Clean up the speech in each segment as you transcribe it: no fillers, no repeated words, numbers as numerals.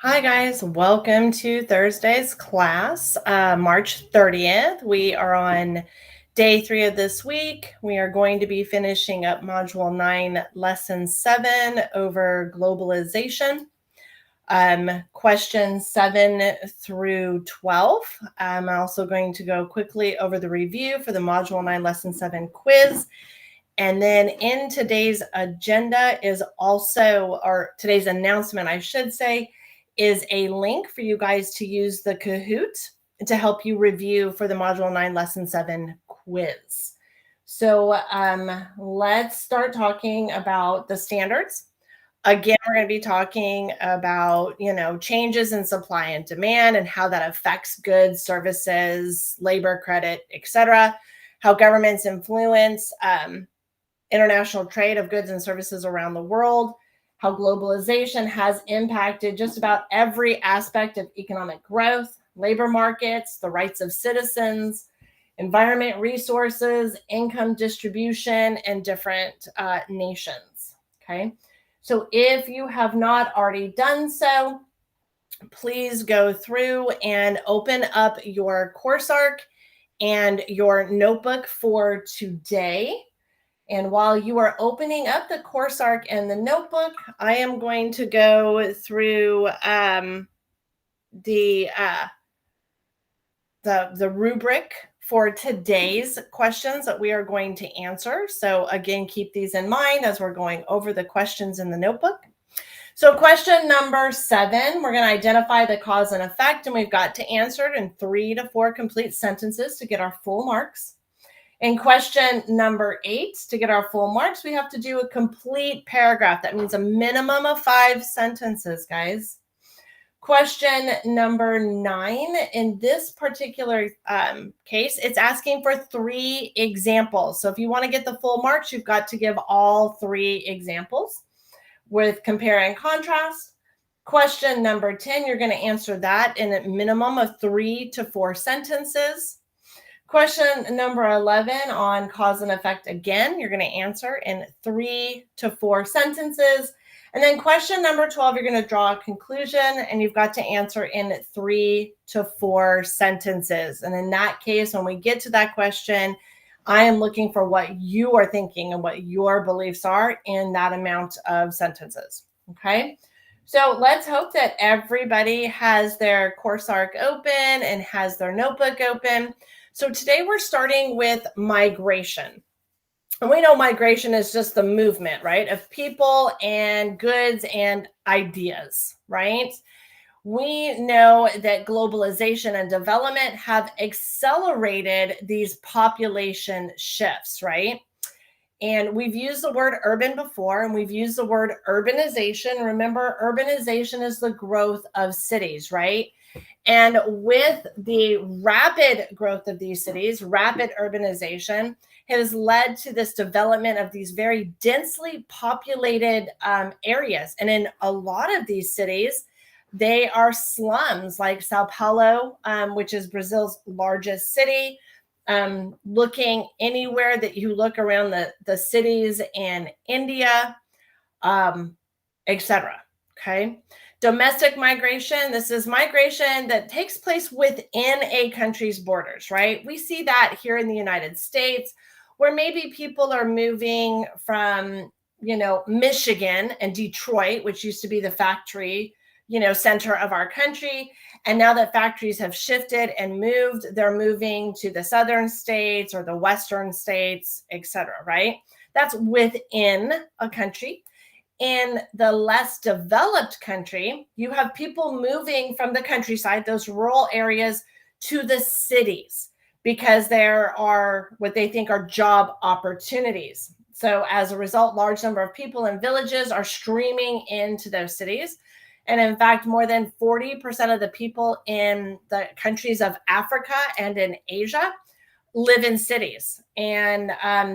Hi guys, welcome to Thursday's class, March 30th. We are on day 3 of this week. We are going to be finishing up Module 9, Lesson 7 over globalization. Questions 7 through 12. I'm also going to go quickly over the review for the Module 9, Lesson 7 quiz. And then in today's agenda is also, or today's announcement, I should say, is a link for you guys to use the Kahoot to help you review for the Module 9 Lesson 7 quiz. So let's start talking about the standards. Again, we're going to be talking about, changes in supply and demand and how that affects goods, services, labor, credit, etc., how governments influence international trade of goods and services around the world, how globalization has impacted just about every aspect of economic growth, labor markets, the rights of citizens, environment resources, income distribution, and different nations. Okay, so if you have not already done so, please go through and open up your course arc and your notebook for today. And while you are opening up the course arc and the notebook, I am going to go through the rubric for today's questions that we are going to answer. So again, keep these in mind as we're going over the questions in the notebook. So question number 7, we're going to identify the cause and effect, and we've got to answer it in 3 to 4 complete sentences to get our full marks. In question number 8, to get our full marks, we have to do a complete paragraph. That means a minimum of 5 sentences, guys. Question number 9, in this particular case, it's asking for 3 examples. So if you want to get the full marks, you've got to give all 3 examples with compare and contrast. Question number 10, you're going to answer that in a minimum of 3 to 4 sentences. Question number 11 on cause and effect, again, you're going to answer in 3 to 4 sentences. And then question number 12, you're going to draw a conclusion, and you've got to answer in 3 to 4 sentences. And in that case, when we get to that question, I am looking for what you are thinking and what your beliefs are in that amount of sentences. Okay, so let's hope that everybody has their course arc open and has their notebook open. So today we're starting with migration. And we know migration is just the movement, right, of people and goods and ideas, right? We know that globalization and development have accelerated these population shifts, right? And we've used the word urban before, and we've used the word urbanization. Remember, urbanization is the growth of cities, right? And with the rapid growth of these cities, rapid urbanization has led to this development of these very densely populated areas. And in a lot of these cities, they are slums like Sao Paulo, which is Brazil's largest city. Looking anywhere that you look around the cities in India, etc. Okay. Domestic migration, this is migration that takes place within a country's borders, right? We see that here in the United States, where maybe people are moving from, Michigan and Detroit, which used to be the factory, center of our country. And now that factories have shifted and moved, they're moving to the southern states or the western states, etc., right? That's within a country. In the less developed country, you have people moving from the countryside, those rural areas, to the cities because there are what they think are job opportunities. So as a result, large number of people in villages are streaming into those cities. And in fact, more than 40% of the people in the countries of Africa and in Asia live in cities. And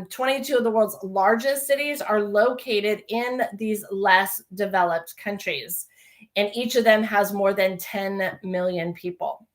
22 of the world's largest cities are located in these less developed countries. And each of them has more than 10 million people.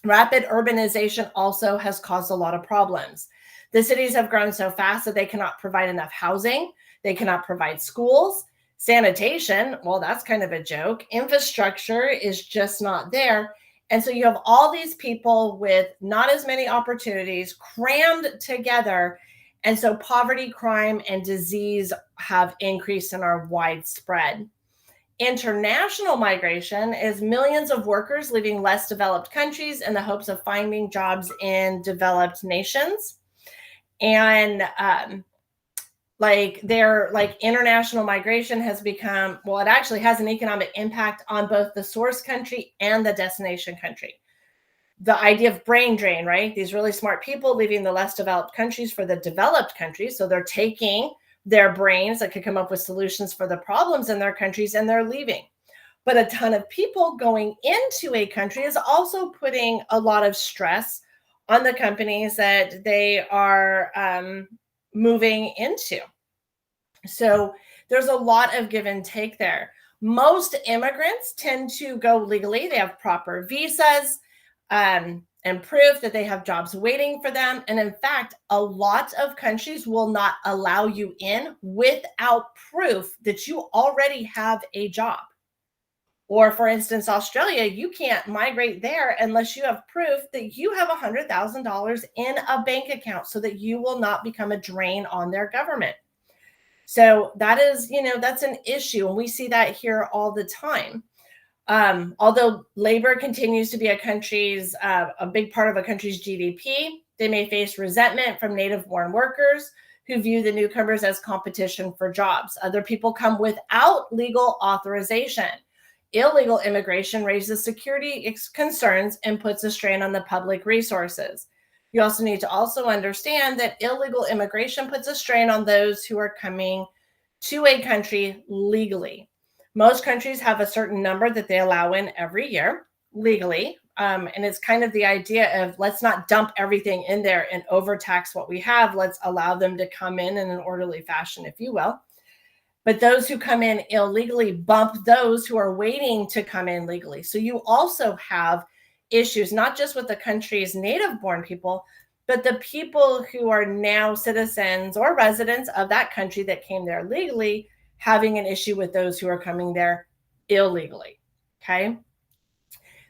Rapid urbanization also has caused a lot of problems. The cities have grown so fast that they cannot provide enough housing. They cannot provide schools. Sanitation, well, that's kind of a joke. Infrastructure is just not there. And so you have all these people with not as many opportunities crammed together. And so poverty, crime, and disease have increased and are widespread. International migration is millions of workers leaving less developed countries in the hopes of finding jobs in developed nations. And international migration has become, well, it actually has an economic impact on both the source country and the destination country. The idea of brain drain, right? These really smart people leaving the less developed countries for the developed countries. So they're taking their brains that could come up with solutions for the problems in their countries and they're leaving. But a ton of people going into a country is also putting a lot of stress on the companies that they are moving into. So there's a lot of give and take there. Most immigrants tend to go legally. They have proper visas and proof that they have jobs waiting for them. And in fact, a lot of countries will not allow you in without proof that you already have a job. Or for instance, Australia, you can't migrate there unless you have proof that you have $100,000 in a bank account so that you will not become a drain on their government. So that is, that's an issue. And we see that here all the time. Although labor continues to be a big part of a country's GDP, they may face resentment from native-born workers who view the newcomers as competition for jobs. Other people come without legal authorization. Illegal immigration raises security concerns and puts a strain on the public resources. You also need to understand that illegal immigration puts a strain on those who are coming to a country legally. Most countries have a certain number that they allow in every year legally. And it's kind of the idea of let's not dump everything in there and overtax what we have. Let's allow them to come in an orderly fashion, if you will. But those who come in illegally bump those who are waiting to come in legally. So you also have issues, not just with the country's native-born people, but the people who are now citizens or residents of that country that came there legally, having an issue with those who are coming there illegally, okay?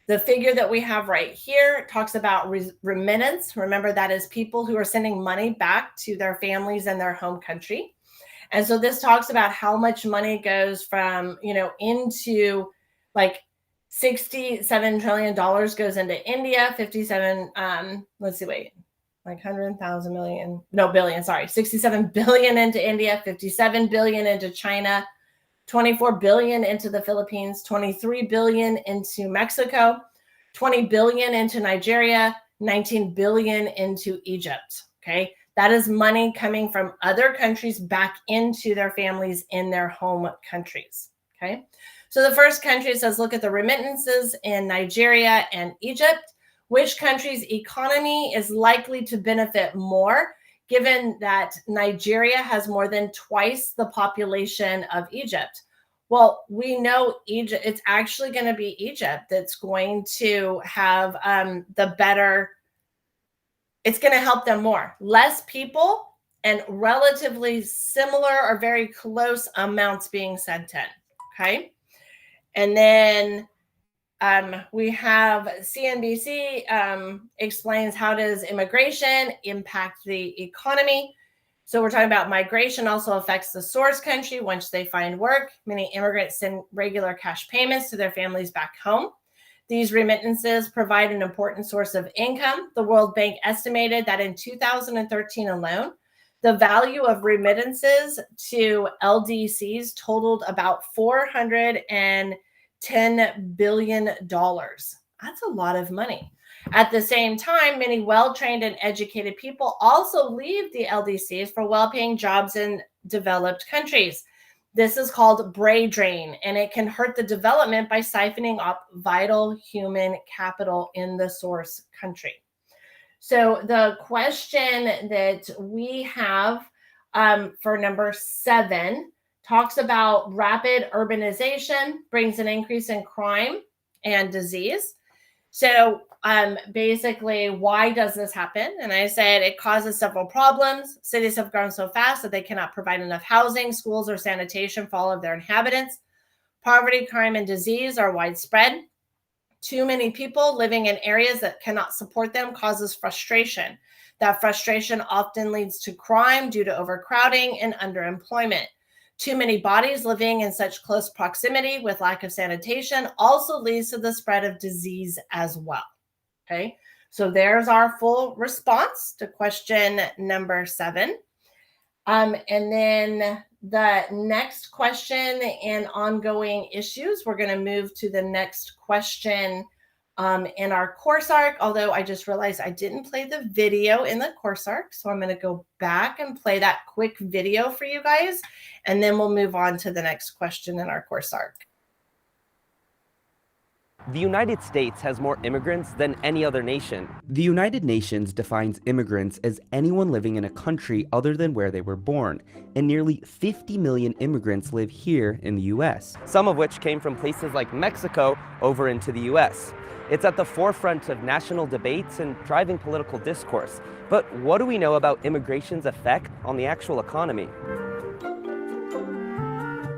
The figure that we have right here talks about remittance. Remember, that is people who are sending money back to their families and their home country. And so this talks about how much money goes from, into like $67 trillion goes into India, 67 billion into India, 57 billion into China, 24 billion into the Philippines, 23 billion into Mexico, 20 billion into Nigeria, 19 billion into Egypt. Okay. That is money coming from other countries back into their families in their home countries. Okay. So the first country says, look at the remittances in Nigeria and Egypt. Which country's economy is likely to benefit more, given that Nigeria has more than twice the population of Egypt? Well, we know Egypt, it's actually going to be Egypt that's going to have it's going to help them more. Less people and relatively similar or very close amounts being sent in, okay? And then we have CNBC explains how does immigration impact the economy. So we're talking about migration also affects the source country once they find work. Many immigrants send regular cash payments to their families back home. These remittances provide an important source of income. The World Bank estimated that in 2013 alone, the value of remittances to LDCs totaled about $410 billion. That's a lot of money. At the same time, many well-trained and educated people also leave the LDCs for well-paying jobs in developed countries. This is called brain drain, and it can hurt the development by siphoning off vital human capital in the source country. So the question that we have for number 7 talks about rapid urbanization brings an increase in crime and disease. So basically, why does this happen? And I said it causes several problems. Cities have grown so fast that they cannot provide enough housing, schools, or sanitation for all of their inhabitants. Poverty, crime, and disease are widespread. Too many people living in areas that cannot support them causes frustration. That frustration often leads to crime due to overcrowding and underemployment. Too many bodies living in such close proximity with lack of sanitation also leads to the spread of disease as well. Okay, so there's our full response to question number 7. And then the next question and ongoing issues, we're going to move to the next question in our course arc, although I just realized I didn't play the video in the course arc. So I'm going to go back and play that quick video for you guys, and then we'll move on to the next question in our course arc. The United States has more immigrants than any other nation. The United Nations defines immigrants as anyone living in a country other than where they were born, and nearly 50 million immigrants live here in the US. Some of which came from places like Mexico over into the US. It's at the forefront of national debates and driving political discourse. But what do we know about immigration's effect on the actual economy?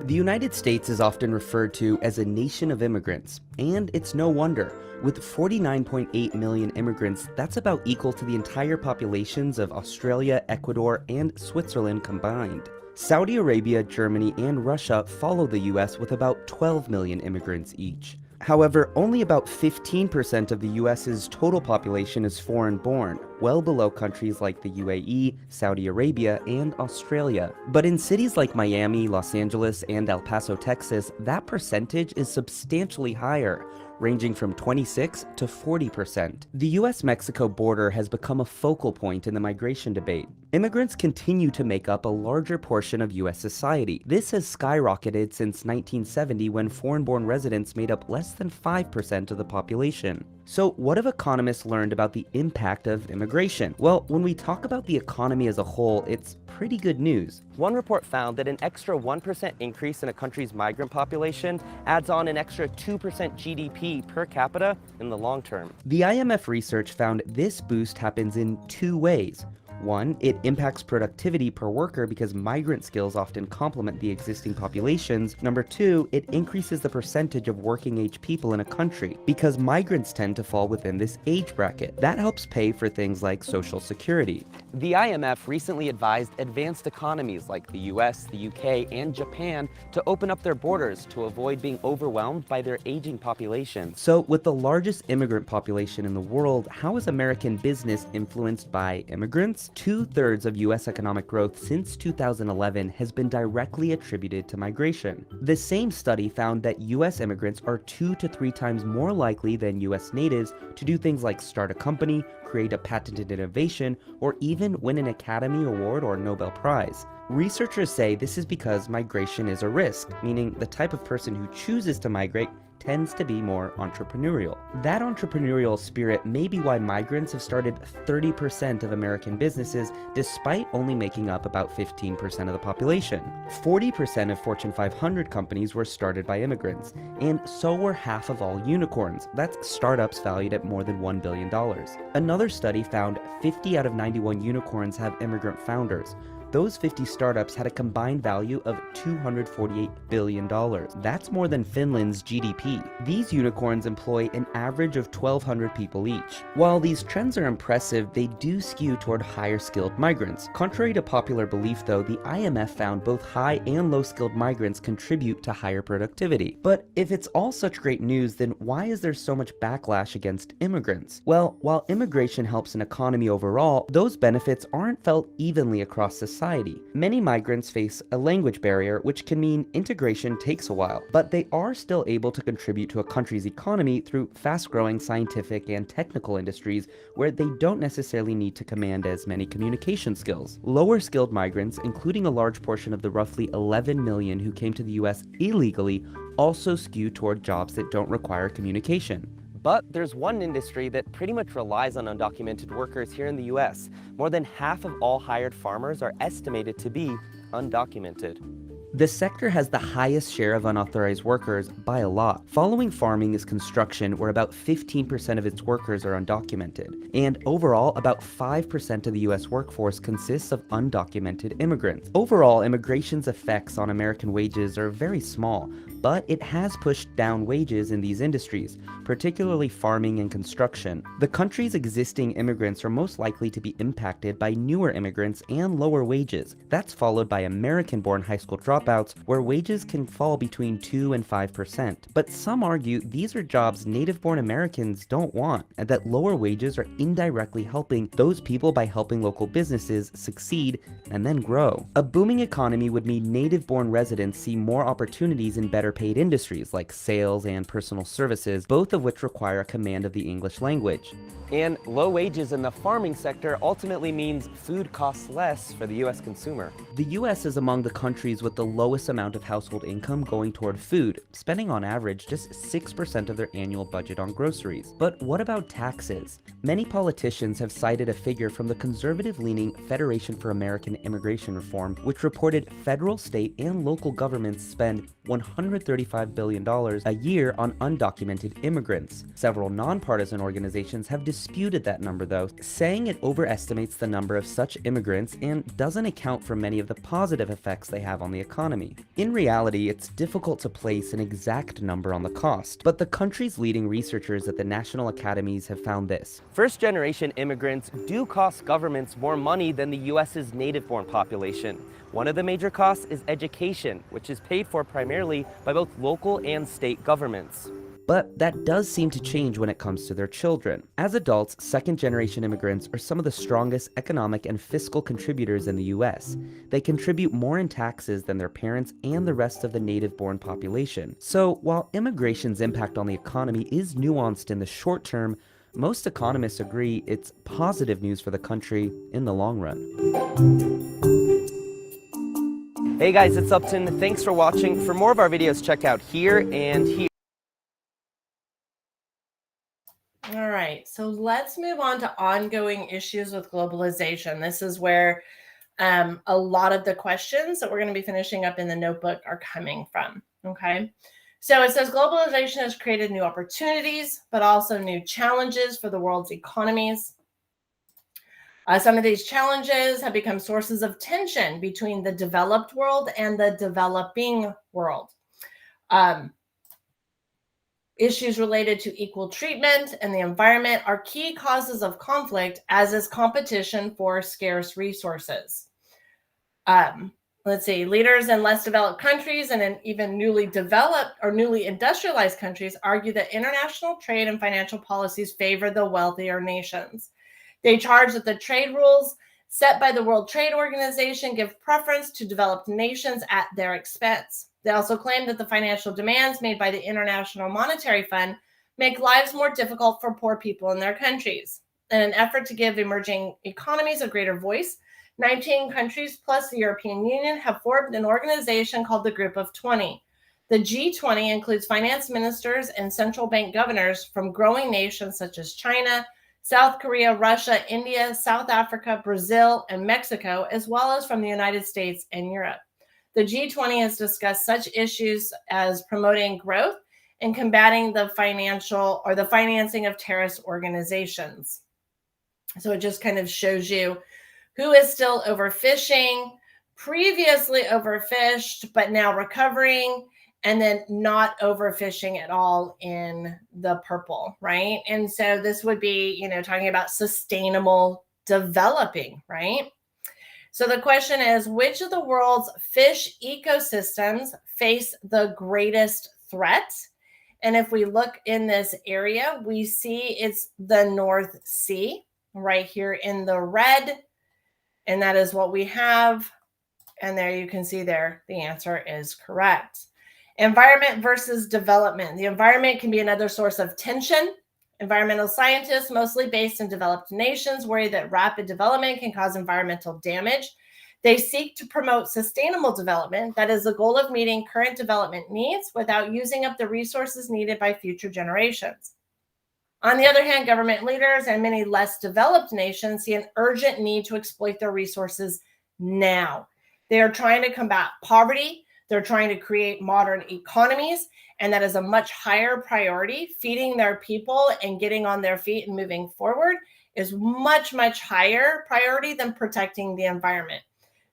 The United States is often referred to as a nation of immigrants, and it's no wonder. With 49.8 million immigrants, that's about equal to the entire populations of Australia, Ecuador, and Switzerland combined. Saudi Arabia, Germany, and Russia follow the US with about 12 million immigrants each. However, only about 15% of the US's total population is foreign-born, well below countries like the UAE, Saudi Arabia, and Australia. But in cities like Miami, Los Angeles, and El Paso, Texas, that percentage is substantially higher, ranging from 26 to 40%. The US-Mexico border has become a focal point in the migration debate. Immigrants continue to make up a larger portion of US society. This has skyrocketed since 1970, when foreign-born residents made up less than 5% of the population. So what have economists learned about the impact of immigration? Well, when we talk about the economy as a whole, it's pretty good news. One report found that an extra 1% increase in a country's migrant population adds on an extra 2% GDP per capita in the long term. The IMF research found this boost happens in 2 ways. One, it impacts productivity per worker because migrant skills often complement the existing populations. Number 2, it increases the percentage of working age people in a country because migrants tend to fall within this age bracket. That helps pay for things like Social Security. The IMF recently advised advanced economies like the US, the UK, and Japan to open up their borders to avoid being overwhelmed by their aging population. So with the largest immigrant population in the world, how is American business influenced by immigrants? 2/3 of US economic growth since 2011 has been directly attributed to migration. The same study found that US immigrants are 2 to 3 times more likely than US natives to do things like start a company, create a patented innovation, or even win an Academy Award or Nobel Prize. Researchers say this is because migration is a risk, meaning the type of person who chooses to migrate tends to be more entrepreneurial. That entrepreneurial spirit may be why migrants have started 30% of American businesses, despite only making up about 15% of the population. 40% of Fortune 500 companies were started by immigrants, and so were half of all unicorns. That's startups valued at more than $1 billion. Another study found 50 out of 91 unicorns have immigrant founders. Those 50 startups had a combined value of $248 billion. That's more than Finland's GDP. These unicorns employ an average of 1,200 people each. While these trends are impressive, they do skew toward higher-skilled migrants. Contrary to popular belief, though, the IMF found both high and low-skilled migrants contribute to higher productivity. But if it's all such great news, then why is there so much backlash against immigrants? Well, while immigration helps an economy overall, those benefits aren't felt evenly across society. Many migrants face a language barrier, which can mean integration takes a while, but they are still able to contribute to a country's economy through fast-growing scientific and technical industries where they don't necessarily need to command as many communication skills. Lower-skilled migrants, including a large portion of the roughly 11 million who came to the US illegally, also skew toward jobs that don't require communication. But there's one industry that pretty much relies on undocumented workers here in the US. More than half of all hired farmers are estimated to be undocumented. The sector has the highest share of unauthorized workers by a lot. Following farming is construction, where about 15% of its workers are undocumented. And overall, about 5% of the US workforce consists of undocumented immigrants. Overall, immigration's effects on American wages are very small, but it has pushed down wages in these industries, particularly farming and construction. The country's existing immigrants are most likely to be impacted by newer immigrants and lower wages. That's followed by American-born high school dropouts, where wages can fall between 2 and 5%. But some argue these are jobs native-born Americans don't want, and that lower wages are indirectly helping those people by helping local businesses succeed and then grow. A booming economy would mean native-born residents see more opportunities in better paid industries like sales and personal services, both of which require a command of the English language. And low wages in the farming sector ultimately means food costs less for the US consumer. The US is among the countries with the lowest amount of household income going toward food, spending on average just 6% of their annual budget on groceries. But what about taxes? Many politicians have cited a figure from the conservative-leaning Federation for American Immigration Reform, which reported federal, state, and local governments spend $135 billion a year on undocumented immigrants. Several nonpartisan organizations have disputed that number, though, saying it overestimates the number of such immigrants and doesn't account for many of the positive effects they have on the economy. In reality, it's difficult to place an exact number on the cost, but the country's leading researchers at the national academies have found this. First-generation immigrants do cost governments more money than the US's native-born population. One of the major costs is education, which is paid for primarily by both local and state governments. But that does seem to change when it comes to their children. As adults, second-generation immigrants are some of the strongest economic and fiscal contributors in the US. They contribute more in taxes than their parents and the rest of the native-born population. So while immigration's impact on the economy is nuanced in the short term, most economists agree it's positive news for the country in the long run. Hey guys, it's Upton. Thanks for watching. For more of our videos, check out here and here. All right, so let's move on to ongoing issues with globalization. This is where a lot of the questions that we're going to be finishing up in the notebook are coming from, okay? So it says globalization has created new opportunities, but also new challenges for the world's economies. Some of these challenges have become sources of tension between the developed world and the developing world. Issues related to equal treatment and the environment are key causes of conflict, as is competition for scarce resources. Let's see, leaders in less developed countries and in even newly developed or newly industrialized countries argue that international trade and financial policies favor the wealthier nations. They charge that the trade rules set by the World Trade Organization give preference to developed nations at their expense. They also claim that the financial demands made by the International Monetary Fund make lives more difficult for poor people in their countries. In an effort to give emerging economies a greater voice, 19 countries plus the European Union have formed an organization called the Group of 20. The G20 includes finance ministers and central bank governors from growing nations such as China, South Korea, Russia, India, South Africa, Brazil, and Mexico, as well as from the United States and Europe. The G20 has discussed such issues as promoting growth and combating the financial or the financing of terrorist organizations. So it just kind of shows you who is still overfishing, previously overfished, but now recovering, and then not overfishing at all in the purple, right? And so this would be, talking about sustainable developing, right? So the question is, which of the world's fish ecosystems face the greatest threat? And if we look in this area, we see it's the North Sea right here in the red. And that is what we have. And there you can see there, the answer is correct. Environment versus development. The environment can be another source of tension. Environmental scientists, mostly based in developed nations, worry that rapid development can cause environmental damage. They seek to promote sustainable development, that is the goal of meeting current development needs without using up the resources needed by future generations. On the other hand, government leaders and many less developed nations see an urgent need to exploit their resources now. They are trying to combat poverty They're trying to create modern economies, and that is a much higher priority. Feeding their people and getting on their feet and moving forward is much, much higher priority than protecting the environment.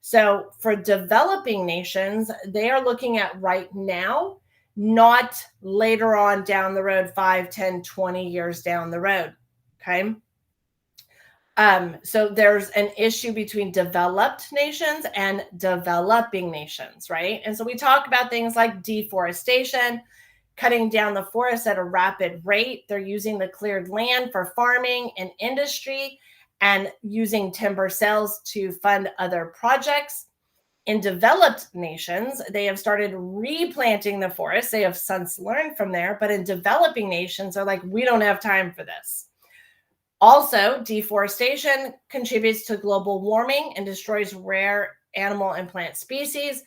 So for developing nations, they are looking at right now, not later on down the road, 5, 10, 20 years down the road. Okay. So there's an issue between developed nations and developing nations, right? And so we talk about things like deforestation, cutting down the forest at a rapid rate. They're using the cleared land for farming and industry and using timber sales to fund other projects. In developed nations, they have started replanting the forest. They have since learned from there, but in developing nations, they're like, we don't have time for this. Also, deforestation contributes to global warming and destroys rare animal and plant species.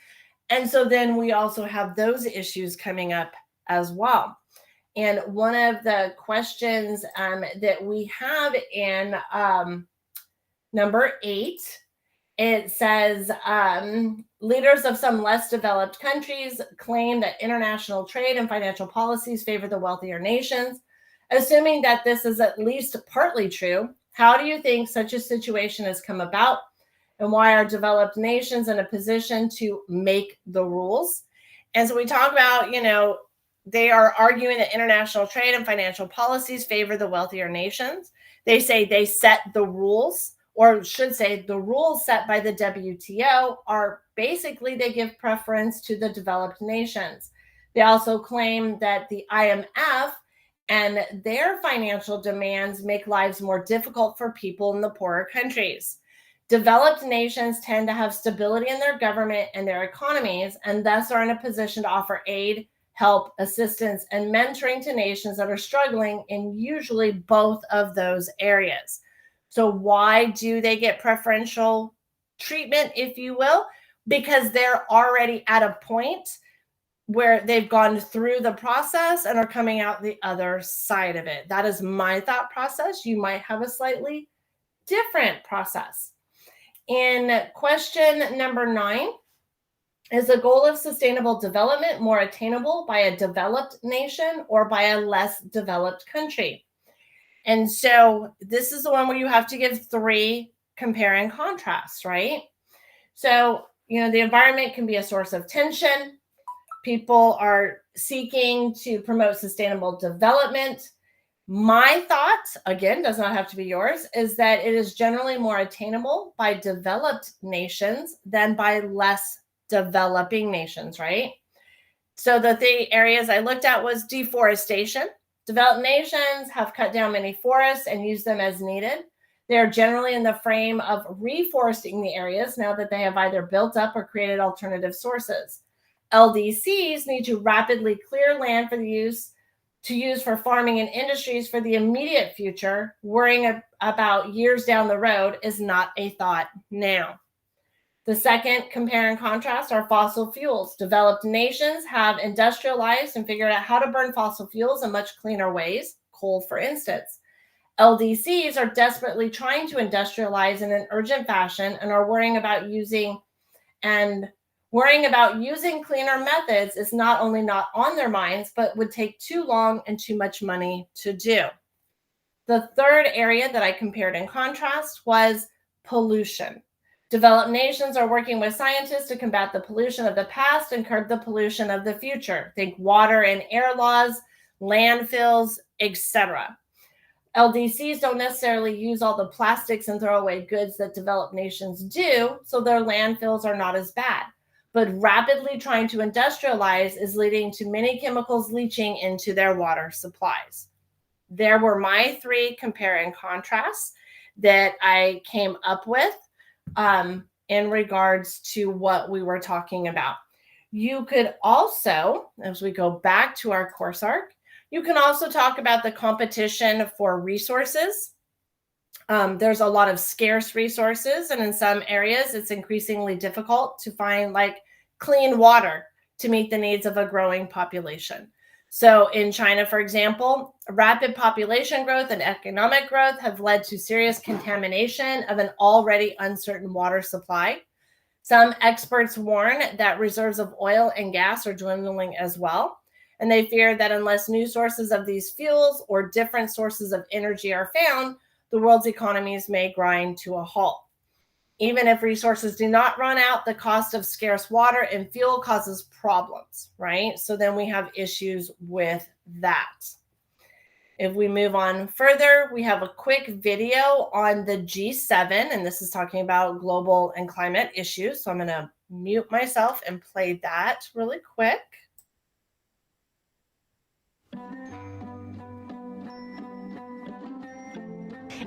And so then we also have those issues coming up as well. And one of the questions that we have in number 8, it says, leaders of some less developed countries claim that international trade and financial policies favor the wealthier nations. Assuming that this is at least partly true, how do you think such a situation has come about? And why are developed nations in a position to make the rules? And so we talk about, they are arguing that international trade and financial policies favor the wealthier nations. They say they set the rules, or should say the rules set by the WTO are basically they give preference to the developed nations. They also claim that the IMF and their financial demands make lives more difficult for people in the poorer countries. Developed nations tend to have stability in their government and their economies, and thus are in a position to offer aid, help, assistance, and mentoring to nations that are struggling in usually both of those areas. So why do they get preferential treatment, if you will? Because they're already at a point where they've gone through the process and are coming out the other side of it. That is my thought process. You might have a slightly different process. In question number 9, is the goal of sustainable development more attainable by a developed nation or by a less developed country? And so this is the one where you have to give 3 compare and contrast, right? So, the environment can be a source of tension. People are seeking to promote sustainable development. My thoughts, again, does not have to be yours, is that it is generally more attainable by developed nations than by less developing nations, right? So the 3 areas I looked at was deforestation. Developed nations have cut down many forests and used them as needed. They are generally in the frame of reforesting the areas now that they have either built up or created alternative sources. LDCs need to rapidly clear land for the use for farming and industries for the immediate future. Worrying about years down the road is not a thought now. The second compare and contrast are fossil fuels. Developed nations have industrialized and figured out how to burn fossil fuels in much cleaner ways, coal for instance. LDCs are desperately trying to industrialize in an urgent fashion and are worrying about using cleaner methods is not only not on their minds, but would take too long and too much money to do. The third area that I compared and contrast was pollution. Developed nations are working with scientists to combat the pollution of the past and curb the pollution of the future. Think water and air laws, landfills, etc. LDCs don't necessarily use all the plastics and throwaway goods that developed nations do, so their landfills are not as bad. But rapidly trying to industrialize is leading to many chemicals leaching into their water supplies. There were my 3 compare and contrasts that I came up with in regards to what we were talking about. You could also, as we go back to our course arc, you can also talk about the competition for resources. There's a lot of scarce resources, and in some areas, it's increasingly difficult to find clean water to meet the needs of a growing population. So in China, for example, rapid population growth and economic growth have led to serious contamination of an already uncertain water supply. Some experts warn that reserves of oil and gas are dwindling as well, and they fear that unless new sources of these fuels or different sources of energy are found, the world's economies may grind to a halt. Even if resources do not run out, the cost of scarce water and fuel causes problems, right? So then we have issues with that. If we move on further, we have a quick video on the G7, and this is talking about global and climate issues. So I'm going to mute myself and play that really quick.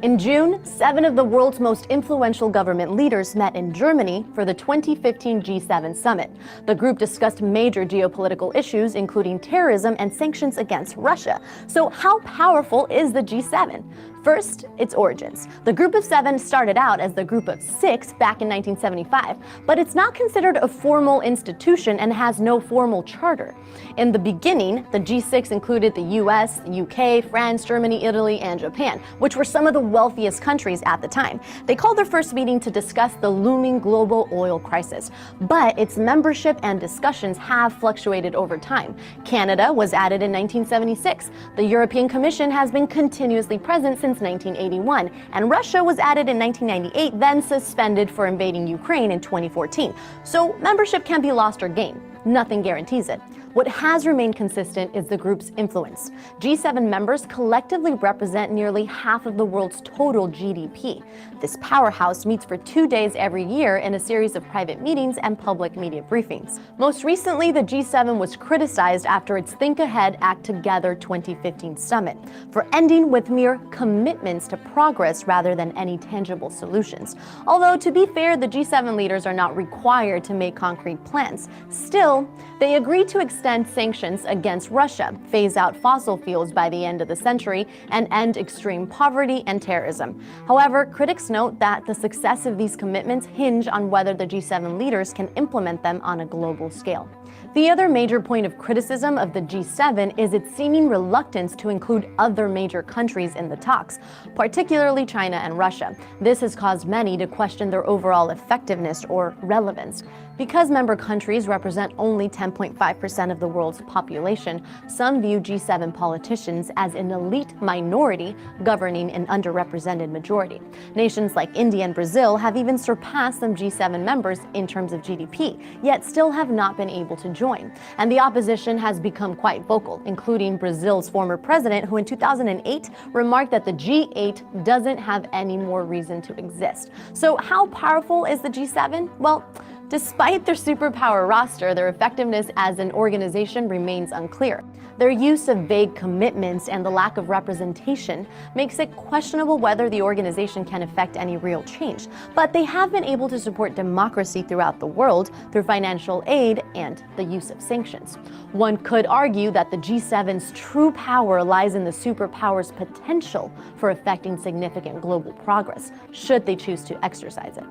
In June, 7 of the world's most influential government leaders met in Germany for the 2015 G7 summit. The group discussed major geopolitical issues, including terrorism and sanctions against Russia. So how powerful is the G7? First, its origins. The Group of 7 started out as the Group of 6 back in 1975, but it's not considered a formal institution and has no formal charter. In the beginning, the G6 included the US, the UK, France, Germany, Italy, and Japan, which were some of the wealthiest countries at the time. They called their first meeting to discuss the looming global oil crisis, but its membership and discussions have fluctuated over time. Canada was added in 1976. The European Commission has been continuously present since 1981, and Russia was added in 1998, then suspended for invading Ukraine in 2014. So membership can be lost or gained. Nothing guarantees it. What has remained consistent is the group's influence. G7 members collectively represent nearly half of the world's total GDP. This powerhouse meets for 2 days every year in a series of private meetings and public media briefings. Most recently, the G7 was criticized after its Think Ahead, Act Together 2015 summit for ending with mere commitments to progress rather than any tangible solutions. Although, to be fair, the G7 leaders are not required to make concrete plans. Still, they agreed to extend sanctions against Russia, phase out fossil fuels by the end of the century, and end extreme poverty and terrorism. However, critics note that the success of these commitments hinge on whether the G7 leaders can implement them on a global scale. The other major point of criticism of the G7 is its seeming reluctance to include other major countries in the talks, particularly China and Russia. This has caused many to question their overall effectiveness or relevance. Because member countries represent only 10.5% of the world's population, some view G7 politicians as an elite minority governing an underrepresented majority. Nations like India and Brazil have even surpassed some G7 members in terms of GDP, yet still have not been able to join. And the opposition has become quite vocal, including Brazil's former president, who in 2008 remarked that the G8 doesn't have any more reason to exist. So how powerful is the G7? Well, despite their superpower roster, their effectiveness as an organization remains unclear. Their use of vague commitments and the lack of representation makes it questionable whether the organization can effect any real change. But they have been able to support democracy throughout the world through financial aid and the use of sanctions. One could argue that the G7's true power lies in the superpower's potential for effecting significant global progress, should they choose to exercise it.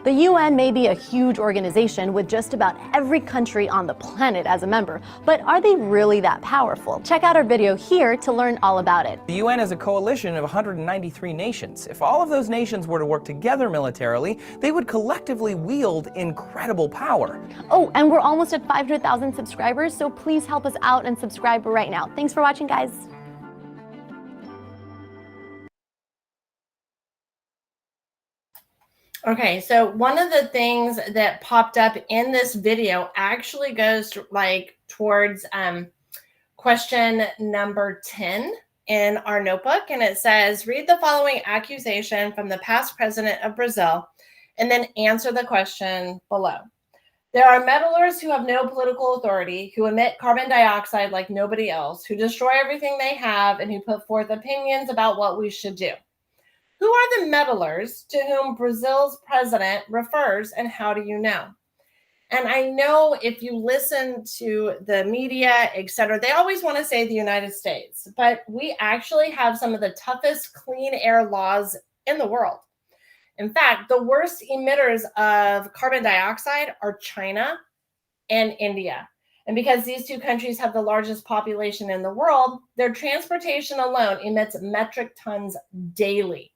The UN may be a huge organization with just about every country on the planet as a member, but are they really that powerful? Check out our video here to learn all about it. The UN is a coalition of 193 nations. If all of those nations were to work together militarily, they would collectively wield incredible power. Oh, and we're almost at 500,000 subscribers, so please help us out and subscribe right now. Thanks for watching, guys. Okay, so one of the things that popped up in this video actually goes towards question number 10 in our notebook, and it says, read the following accusation from the past president of Brazil and then answer the question below. There are meddlers who have no political authority, who emit carbon dioxide like nobody else, who destroy everything they have, and who put forth opinions about what we should do. Who are the meddlers to whom Brazil's president refers, and how do you know? And I know if you listen to the media, etc., they always want to say the United States, but we actually have some of the toughest clean air laws in the world. In fact, the worst emitters of carbon dioxide are China and India. And because these two countries have the largest population in the world, their transportation alone emits metric tons daily.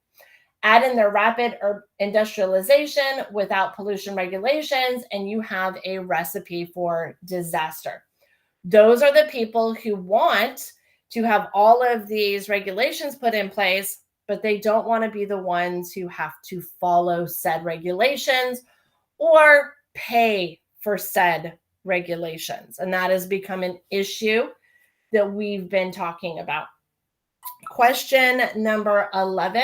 Add in their rapid industrialization without pollution regulations, and you have a recipe for disaster. Those are the people who want to have all of these regulations put in place, but they don't want to be the ones who have to follow said regulations or pay for said regulations. And that has become an issue that we've been talking about. Question number 11.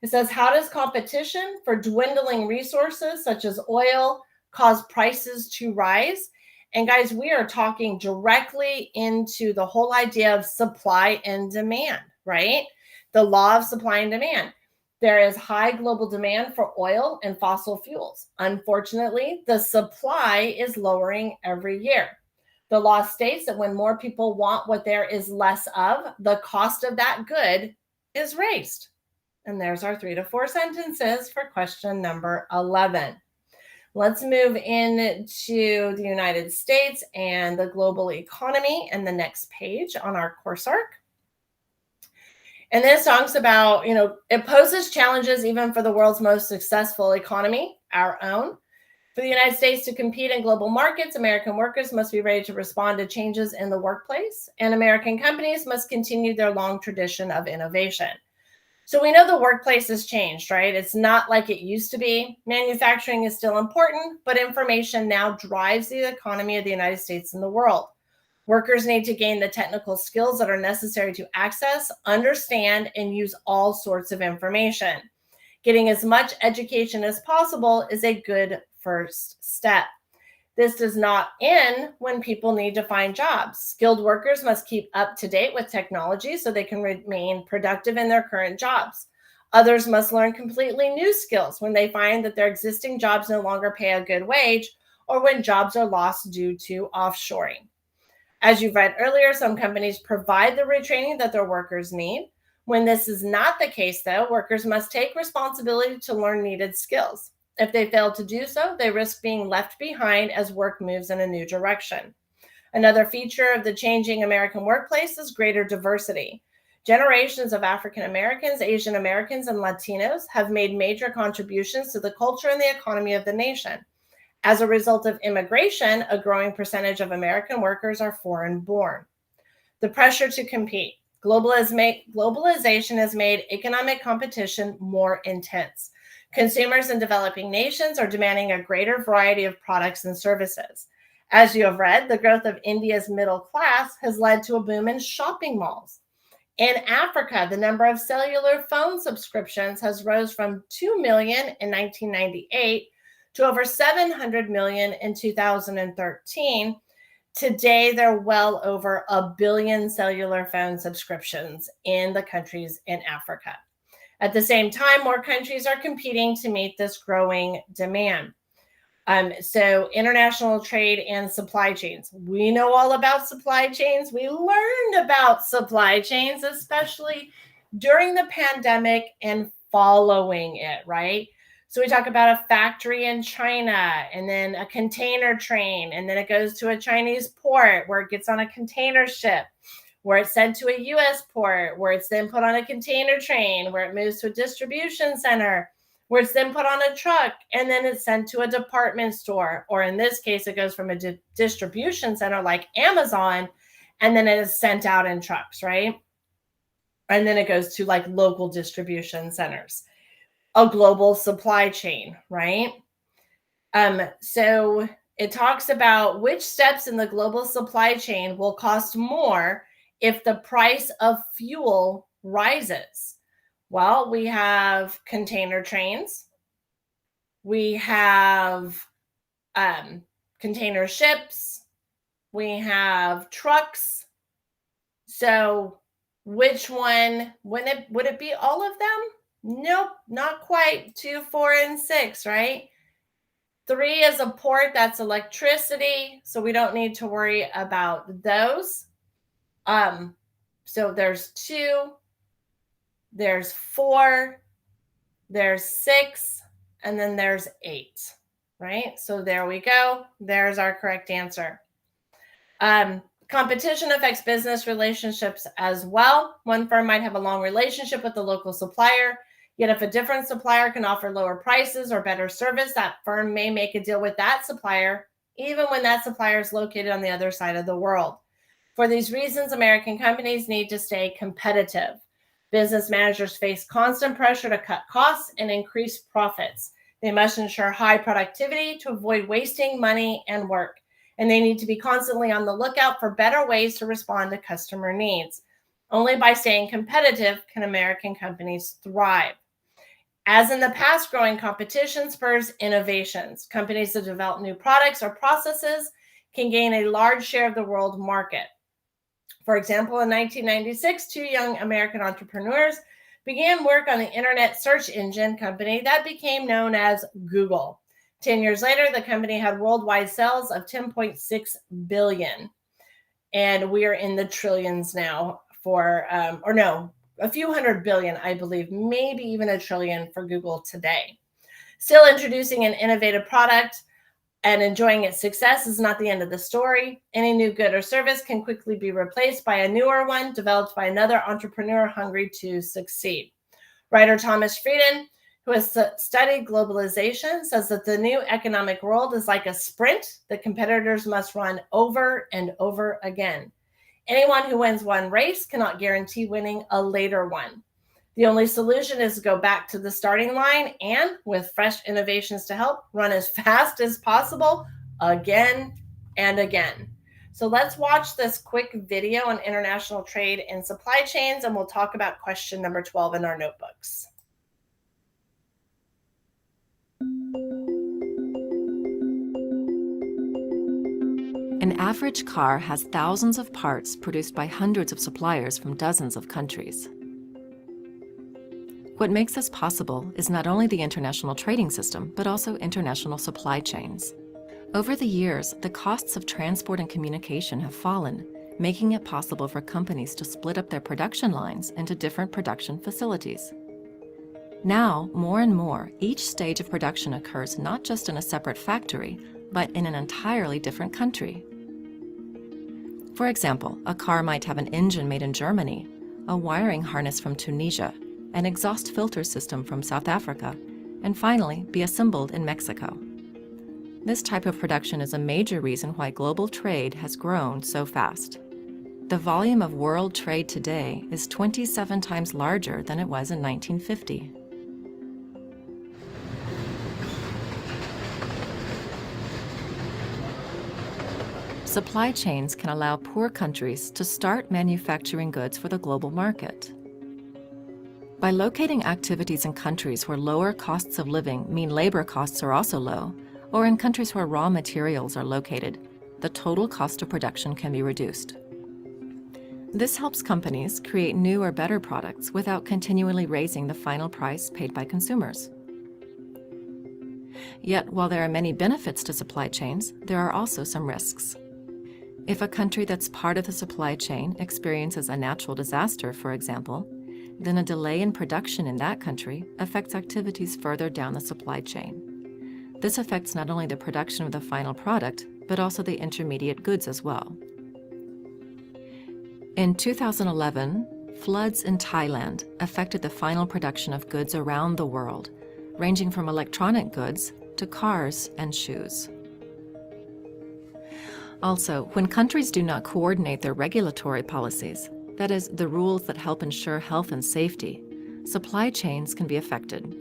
It says, how does competition for dwindling resources such as oil cause prices to rise? And guys, we are talking directly into the whole idea of supply and demand, right? The law of supply and demand. There is high global demand for oil and fossil fuels. Unfortunately, the supply is lowering every year. The law states that when more people want what there is less of, the cost of that good is raised. And there's our 3 to 4 sentences for question number 11. Let's move into the United States and the global economy and the next page on our course arc. And this talks about, it poses challenges even for the world's most successful economy, our own. For the United States to compete in global markets, American workers must be ready to respond to changes in the workplace, and American companies must continue their long tradition of innovation. So we know the workplace has changed, right? It's not like it used to be. Manufacturing is still important, but information now drives the economy of the United States and the world. Workers need to gain the technical skills that are necessary to access, understand, and use all sorts of information. Getting as much education as possible is a good first step. This does not end when people need to find jobs. Skilled workers must keep up to date with technology so they can remain productive in their current jobs. Others must learn completely new skills when they find that their existing jobs no longer pay a good wage or when jobs are lost due to offshoring. As you've read earlier, some companies provide the retraining that their workers need. When this is not the case, though, workers must take responsibility to learn needed skills. If they fail to do so, they risk being left behind as work moves in a new direction. Another feature of the changing American workplace is greater diversity. Generations of African Americans, Asian Americans, and Latinos have made major contributions to the culture and the economy of the nation. As a result of immigration, a growing percentage of American workers are foreign-born. The pressure to compete. Globalization has made economic competition more intense. Consumers in developing nations are demanding a greater variety of products and services. As you have read, the growth of India's middle class has led to a boom in shopping malls. In Africa, the number of cellular phone subscriptions has rose from 2 million in 1998 to over 700 million in 2013. Today, there are well over 1 billion cellular phone subscriptions in the countries in Africa. At the same time, more countries are competing to meet this growing demand. So international trade and supply chains. We know all about supply chains. We learned about supply chains, especially during the pandemic and following it, right? So we talk about a factory in China and then a container train, and then it goes to a Chinese port where it gets on a container ship, where it's sent to a US port, where it's then put on a container train, where it moves to a distribution center, where it's then put on a truck, and then it's sent to a department store. Or in this case, it goes from a distribution center like Amazon, and then it is sent out in trucks, right? And then it goes to like local distribution centers. A global supply chain, right? So it talks about which steps in the global supply chain will cost more if the price of fuel rises. Well, we have container trains, we have container ships, we have trucks. So which one, would it be all of them? Nope, not quite. 2, 4, and 6, right? 3 is a port, that's electricity, so we don't need to worry about those. So there's 2, there's 4, there's 6, and then there's 8, right? So there we go. There's our correct answer. Competition affects business relationships as well. One firm might have a long relationship with the local supplier, Yet if a different supplier can offer lower prices or better service, that firm may make a deal with that supplier, even when that supplier is located on the other side of the world. For these reasons, American companies need to stay competitive. Business managers face constant pressure to cut costs and increase profits. They must ensure high productivity to avoid wasting money and work. And they need to be constantly on the lookout for better ways to respond to customer needs. Only by staying competitive can American companies thrive. As in the past, growing competition spurs innovations. Companies that develop new products or processes can gain a large share of the world market. For example, in 1996, two young American entrepreneurs began work on the internet search engine company that became known as Google. 10 years later, the company had worldwide sales of 10.6 billion. And we are in the trillions now a few hundred billion, I believe, maybe even a trillion for Google today. Still, introducing an innovative product and enjoying its success is not the end of the story. Any new good or service can quickly be replaced by a newer one developed by another entrepreneur hungry to succeed. Writer Thomas Frieden, who has studied globalization, says that the new economic world is like a sprint that competitors must run over and over again. Anyone who wins one race cannot guarantee winning a later one. The only solution is to go back to the starting line and, with fresh innovations to help, run as fast as possible again and again. So let's watch this quick video on international trade and supply chains, and we'll talk about question number 12 in our notebooks. An average car has thousands of parts produced by hundreds of suppliers from dozens of countries. What makes this possible is not only the international trading system, but also international supply chains. Over the years, the costs of transport and communication have fallen, making it possible for companies to split up their production lines into different production facilities. Now, more and more, each stage of production occurs not just in a separate factory, but in an entirely different country. For example, a car might have an engine made in Germany, a wiring harness from Tunisia, an exhaust filter system from South Africa, and finally be assembled in Mexico. This type of production is a major reason why global trade has grown so fast. The volume of world trade today is 27 times larger than it was in 1950. Supply chains can allow poor countries to start manufacturing goods for the global market. By locating activities in countries where lower costs of living mean labor costs are also low, or in countries where raw materials are located, the total cost of production can be reduced. This helps companies create new or better products without continually raising the final price paid by consumers. Yet, while there are many benefits to supply chains, there are also some risks. If a country that's part of the supply chain experiences a natural disaster, for example, then a delay in production in that country affects activities further down the supply chain. This affects not only the production of the final product, but also the intermediate goods as well. In 2011, floods in Thailand affected the final production of goods around the world, ranging from electronic goods to cars and shoes. Also, when countries do not coordinate their regulatory policies, that is, the rules that help ensure health and safety, supply chains can be affected.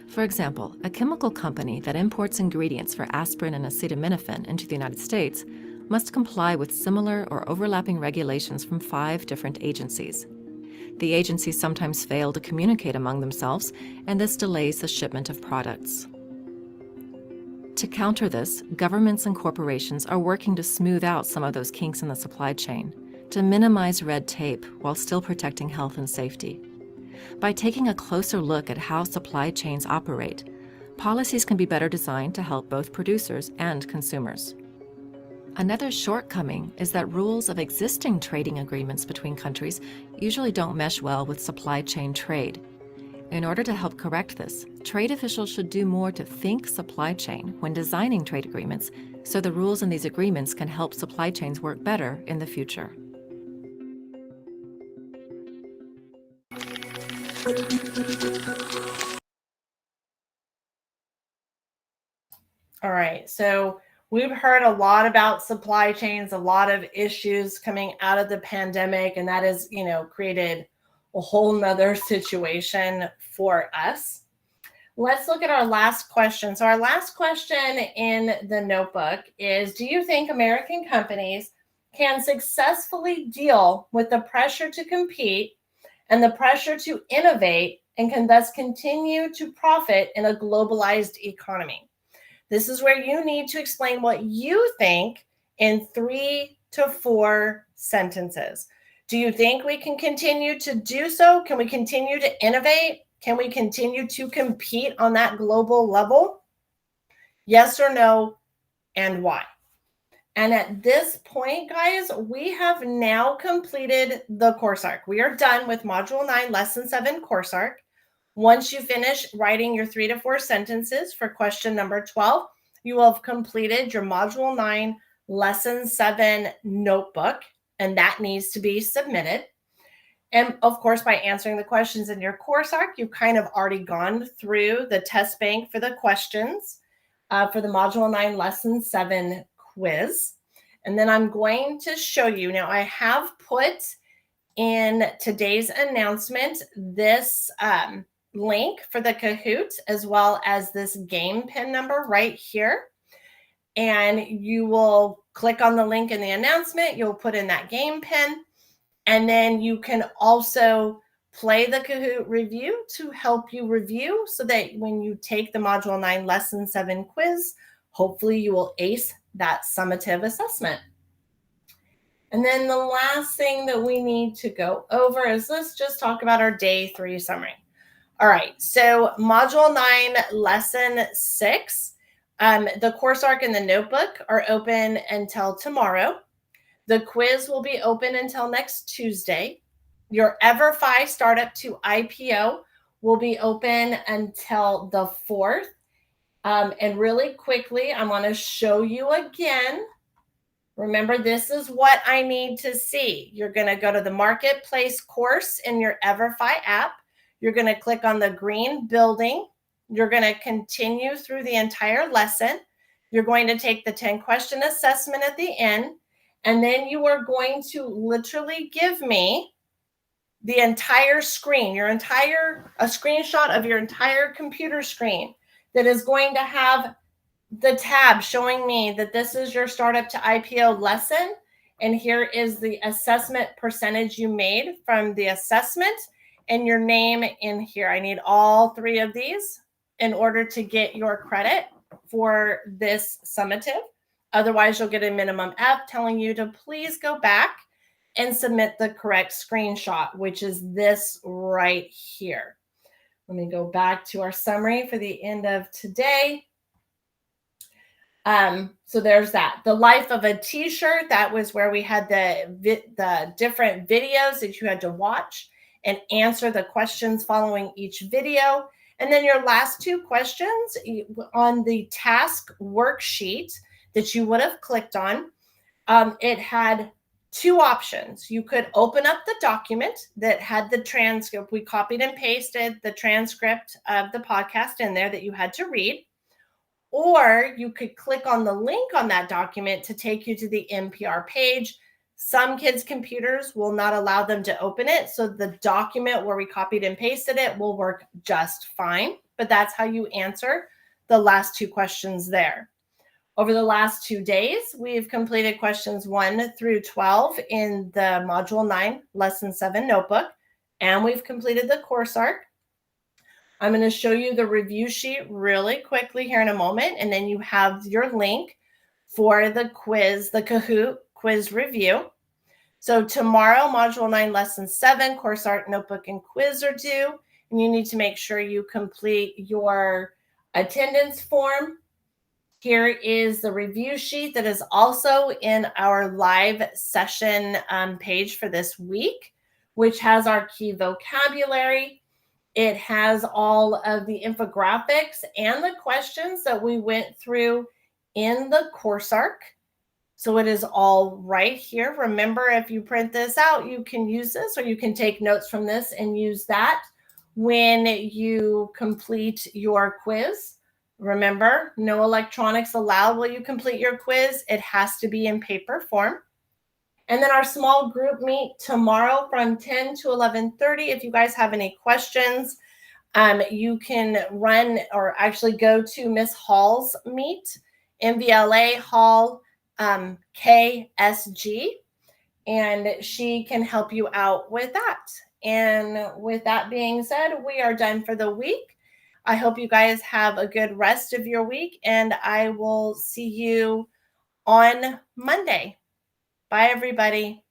For example, a chemical company that imports ingredients for aspirin and acetaminophen into the United States must comply with similar or overlapping regulations from 5 different agencies. The agencies sometimes fail to communicate among themselves, and this delays the shipment of products. To counter this, governments and corporations are working to smooth out some of those kinks in the supply chain, to minimize red tape while still protecting health and safety. By taking a closer look at how supply chains operate, policies can be better designed to help both producers and consumers. Another shortcoming is that rules of existing trading agreements between countries usually don't mesh well with supply chain trade. In order to help correct this, trade officials should do more to think supply chain when designing trade agreements, so the rules in these agreements can help supply chains work better in the future. All right, so we've heard a lot about supply chains, a lot of issues coming out of the pandemic, and that has, created a whole nother situation for us. Let's look at our last question. So our last question in the notebook is, do you think American companies can successfully deal with the pressure to compete and the pressure to innovate and can thus continue to profit in a globalized economy? This is where you need to explain what you think in 3 to 4 sentences. Do you think we can continue to do so? Can we continue to innovate? Can we continue to compete on that global level? Yes or no, and why? And at this point, guys, we have now completed the course arc. We are done with Module 9, Lesson 7 course arc. Once you finish writing your 3 to 4 sentences for question number 12, you will have completed your Module 9, Lesson 7 notebook, and that needs to be submitted. And of course, by answering the questions in your course arc, you've kind of already gone through the test bank for the questions for the Module 9, Lesson 7 quiz. And then I'm going to show you. Now, I have put in today's announcement this link for the Kahoot, as well as this game pin number right here. And you will click on the link in the announcement. You'll put in that game pin. And then you can also play the Kahoot review to help you review so that when you take the Module 9 Lesson 7 quiz, hopefully you will ace that summative assessment. And then the last thing that we need to go over is let's just talk about our day 3 summary. All right, so Module 9 Lesson 6, the course arc and the notebook are open until tomorrow. The quiz will be open until next Tuesday. Your EverFi Startup to IPO will be open until the 4th. And really quickly, I want to show you again. Remember, this is what I need to see. You're going to go to the Marketplace course in your EverFi app. You're going to click on the green building. You're going to continue through the entire lesson. You're going to take the 10-question assessment at the end. And then you are going to literally give me the entire screen, a screenshot of your entire computer screen that is going to have the tab showing me that this is your startup to IPO lesson. And here is the assessment percentage you made from the assessment and your name in here. I need all 3 of these in order to get your credit for this summative. Otherwise, you'll get a minimum F telling you to please go back and submit the correct screenshot, which is this right here. Let me go back to our summary for the end of today. So there's that. The life of a t-shirt, that was where we had the different videos that you had to watch and answer the questions following each video. And then your last 2 questions on the task worksheet that you would have clicked on, it had 2 options. You could open up the document that had the transcript. We copied and pasted the transcript of the podcast in there that you had to read. Or you could click on the link on that document to take you to the NPR page. Some kids' computers will not allow them to open it. So the document where we copied and pasted it will work just fine. But that's how you answer the last 2 questions there. Over the last 2 days, we've completed questions 1 through 12 in the Module 9 Lesson 7 notebook, and we've completed the course arc. I'm going to show you the review sheet really quickly here in a moment, and then you have your link for the quiz, the Kahoot quiz review. So tomorrow, Module 9 Lesson 7, course arc, notebook, and quiz are due, and you need to make sure you complete your attendance form. Here is the review sheet that is also in our live session page for this week, which has our key vocabulary. It has all of the infographics and the questions that we went through in the course arc. So it is all right here. Remember, if you print this out, you can use this, or you can take notes from this and use that when you complete your quiz. Remember, no electronics allowed while you complete your quiz. It has to be in paper form. And then our small group meet tomorrow from 10 to 11:30. If you guys have any questions, you can run or actually go to Miss Hall's meet, MVLA Hall KSG, and she can help you out with that. And with that being said, we are done for the week. I hope you guys have a good rest of your week, and I will see you on Monday. Bye, everybody.